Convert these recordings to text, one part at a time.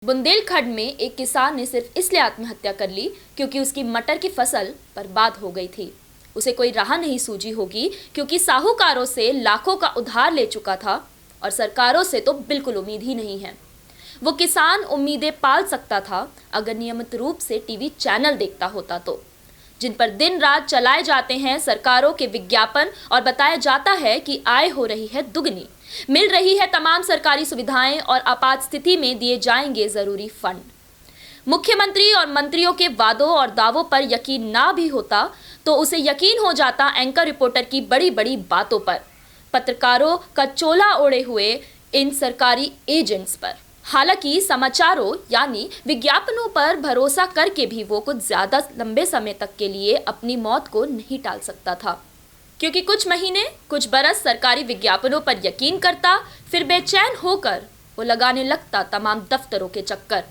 बुंदेलखंड में एक किसान ने सिर्फ इसलिए आत्महत्या कर ली क्योंकि उसकी मटर की फसल बर्बाद हो गई थी। उसे कोई राह नहीं सूझी होगी क्योंकि साहूकारों से लाखों का उधार ले चुका था और सरकारों से तो बिल्कुल उम्मीद ही नहीं है। वो किसान उम्मीदें पाल सकता था अगर नियमित रूप से टीवी चैनल देखता होता तो, जिन पर दिन रात चलाए जाते हैं सरकारों के विज्ञापन और बताया जाता है कि आय हो रही है दुगनी, मिल रही है तमाम सरकारी सुविधाएं और आपात स्थिति में दिए जाएंगे जरूरी फंड। मुख्यमंत्री और मंत्रियों के वादों और दावों पर यकीन ना भी होता तो उसे यकीन हो जाता एंकर रिपोर्टर की बड़ी बड़ी बातों पर, पत्रकारों का चोला ओढ़े हुए इन सरकारी एजेंट्स पर। हालांकि समाचारों यानी विज्ञापनों पर भरोसा करके भी वो कुछ ज्यादा लंबे समय तक के लिए अपनी मौत को नहीं टाल सकता था, क्योंकि कुछ महीने कुछ बरस सरकारी विज्ञापनों पर यकीन करता, फिर बेचैन होकर वो लगाने लगता तमाम दफ्तरों के चक्कर।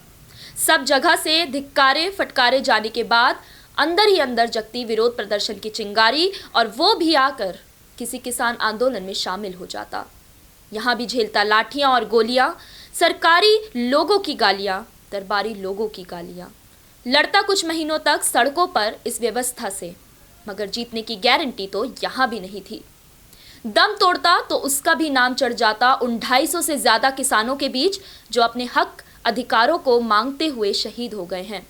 सब जगह से धिक्कारे फटकारे जाने के बाद अंदर ही अंदर जगती विरोध प्रदर्शन की चिंगारी और वो भी आकर किसी किसान आंदोलन में शामिल हो जाता। यहाँ भी झेलता लाठियां और गोलियां, सरकारी लोगों की गालियां, दरबारी लोगों की गालियां। लड़ता कुछ महीनों तक सड़कों पर इस व्यवस्था से, मगर जीतने की गारंटी तो यहाँ भी नहीं थी। दम तोड़ता तो उसका भी नाम चढ़ जाता उन 250 से ज्यादा किसानों के बीच जो अपने हक अधिकारों को मांगते हुए शहीद हो गए हैं।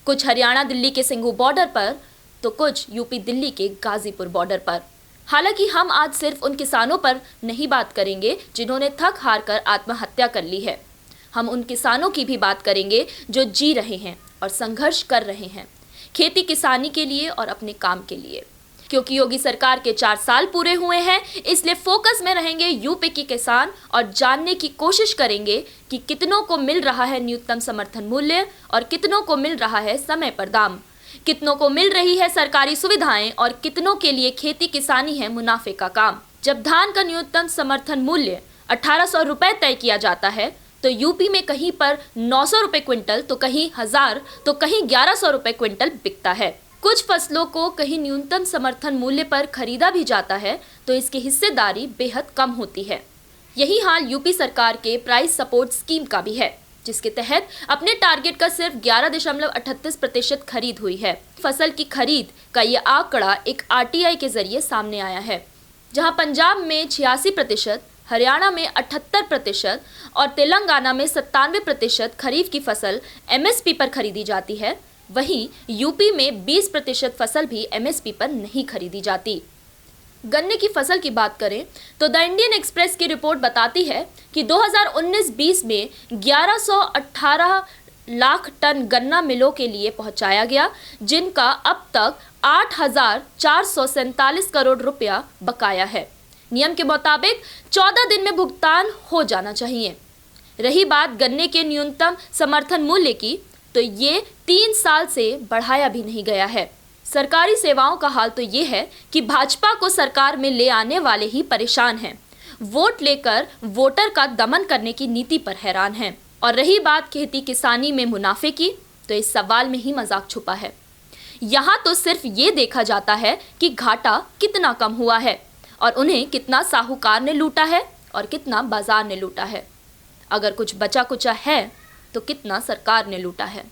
कुछ हरियाणा दिल्ली के सिंघू बॉर्डर पर तो कुछ यूपी दिल्ली के गाजीपुर बॉर्डर पर। हालांकि हम आज सिर्फ उन किसानों पर नहीं बात करेंगे जिन्होंने थक हार कर आत्महत्या कर ली है। हम उन किसानों की भी बात करेंगे जो जी रहे हैं और संघर्ष कर रहे हैं खेती किसानी के लिए और अपने काम के लिए। क्योंकि योगी सरकार के 4 साल पूरे हुए हैं, इसलिए फोकस में रहेंगे यूपी के किसान और जानने की कोशिश करेंगे कि कितनों को मिल रहा है न्यूनतम समर्थन मूल्य और कितनों को मिल रहा है समय पर दाम, कितनों को मिल रही है सरकारी सुविधाएं और कितनों के लिए खेती किसानी है मुनाफे का काम। जब धान का न्यूनतम समर्थन मूल्य 1800 रुपए तय किया जाता है तो यूपी में कहीं पर 900 रुपए क्विंटल तो कहीं 1000 तो कहीं 1100 रुपए क्विंटल बिकता है। कुछ फसलों को कहीं न्यूनतम समर्थन मूल्य पर खरीदा भी जाता है तो इसकी हिस्सेदारी बेहद कम होती है। यही हाल यूपी सरकार के प्राइस सपोर्ट स्कीम का भी है, जिसके तहत अपने टारगेट का सिर्फ 11.38% खरीद हुई है। फसल की खरीद का यह आंकड़ा एक आरटीआई के जरिए सामने आया है, जहां पंजाब में 86%, हरियाणा में 78% और तेलंगाना में 97% खरीफ की फसल एमएसपी पर खरीदी जाती है। वहीं यूपी में 20% फसल भी एमएसपी पर नहीं खरीदी जाती। गन्ने की फसल की बात करें तो द इंडियन एक्सप्रेस की रिपोर्ट बताती है कि 2019-20 में 1118 लाख टन गन्ना मिलों के लिए पहुंचाया गया, जिनका अब तक 8447 करोड़ रुपया बकाया है। नियम के मुताबिक 14 दिन में भुगतान हो जाना चाहिए। रही बात गन्ने के न्यूनतम समर्थन मूल्य की, तो ये 3 साल से बढ़ाया भी नहीं गया है। सरकारी सेवाओं का हाल तो ये है कि भाजपा को सरकार में ले आने वाले ही परेशान हैं, वोट लेकर वोटर का दमन करने की नीति पर हैरान हैं। और रही बात खेती किसानी में मुनाफे की, तो इस सवाल में ही मजाक छुपा है। यहाँ तो सिर्फ ये देखा जाता है कि घाटा कितना कम हुआ है और उन्हें कितना साहूकार ने लूटा है और कितना बाजार ने लूटा है। अगर कुछ बचा कुचा है तो कितना सरकार ने लूटा है।